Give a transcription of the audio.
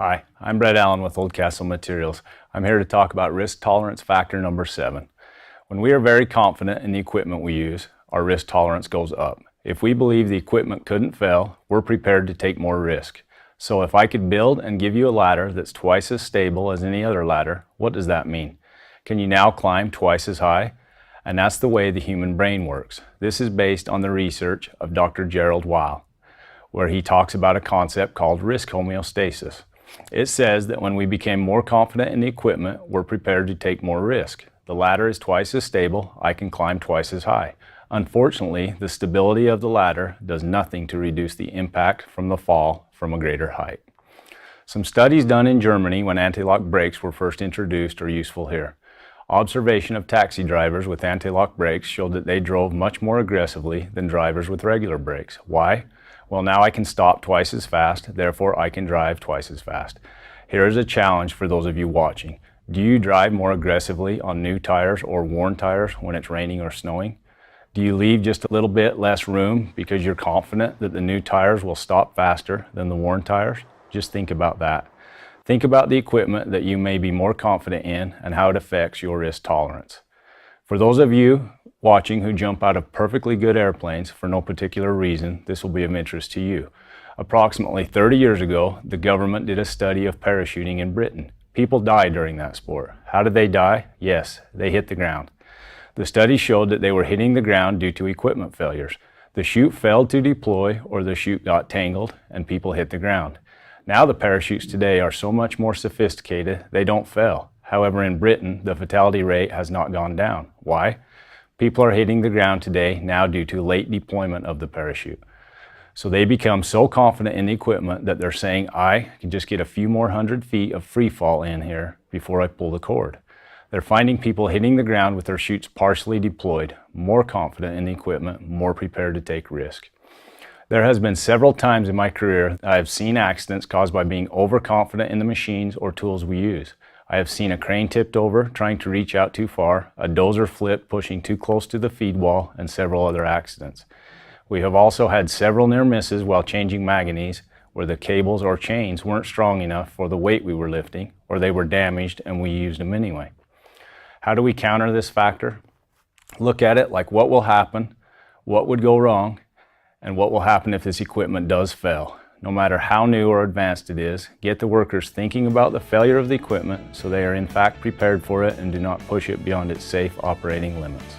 Hi, I'm Brett Allen with Oldcastle Materials. I'm here to talk about risk tolerance factor number 7. When we are very confident in the equipment we use, our risk tolerance goes up. If we believe the equipment couldn't fail, we're prepared to take more risk. So if I could build and give you a ladder that's twice as stable as any other ladder, what does that mean? Can you now climb twice as high? And that's the way the human brain works. This is based on the research of Dr. Gerald Weil, where he talks about a concept called risk homeostasis. It says that when we became more confident in the equipment, we're prepared to take more risk. The ladder is twice as stable, I can climb twice as high. Unfortunately, the stability of the ladder does nothing to reduce the impact from the fall from a greater height. Some studies done in Germany when anti-lock brakes were first introduced are useful here. Observation of taxi drivers with anti-lock brakes showed that they drove much more aggressively than drivers with regular brakes. Why? Well, now I can stop twice as fast, therefore I can drive twice as fast. Here is a challenge for those of you watching. Do you drive more aggressively on new tires or worn tires when it's raining or snowing? Do you leave just a little bit less room because you're confident that the new tires will stop faster than the worn tires? Just think about that. Think about the equipment that you may be more confident in and how it affects your risk tolerance. For those of you watching who jump out of perfectly good airplanes for no particular reason, this will be of interest to you. Approximately 30 years ago, the government did a study of parachuting in Britain. People died during that sport. How did they die? Yes, they hit the ground. The study showed that they were hitting the ground due to equipment failures. The chute failed to deploy or the chute got tangled and people hit the ground. Now the parachutes today are so much more sophisticated, they don't fail. However, in Britain, the fatality rate has not gone down. Why? People are hitting the ground today now due to late deployment of the parachute. So they become so confident in the equipment that they're saying, I can just get a few more 100 feet of free fall in here before I pull the cord. They're finding people hitting the ground with their chutes partially deployed, more confident in the equipment, more prepared to take risk. There has been several times in my career that I have seen accidents caused by being overconfident in the machines or tools we use. I have seen a crane tipped over trying to reach out too far, a dozer flip pushing too close to the feed wall, and several other accidents. We have also had several near misses while changing manganese where the cables or chains weren't strong enough for the weight we were lifting, or they were damaged and we used them anyway. How do we counter this factor? Look at it like what will happen, what would go wrong, and what will happen if this equipment does fail. No matter how new or advanced it is, get the workers thinking about the failure of the equipment so they are in fact prepared for it and do not push it beyond its safe operating limits.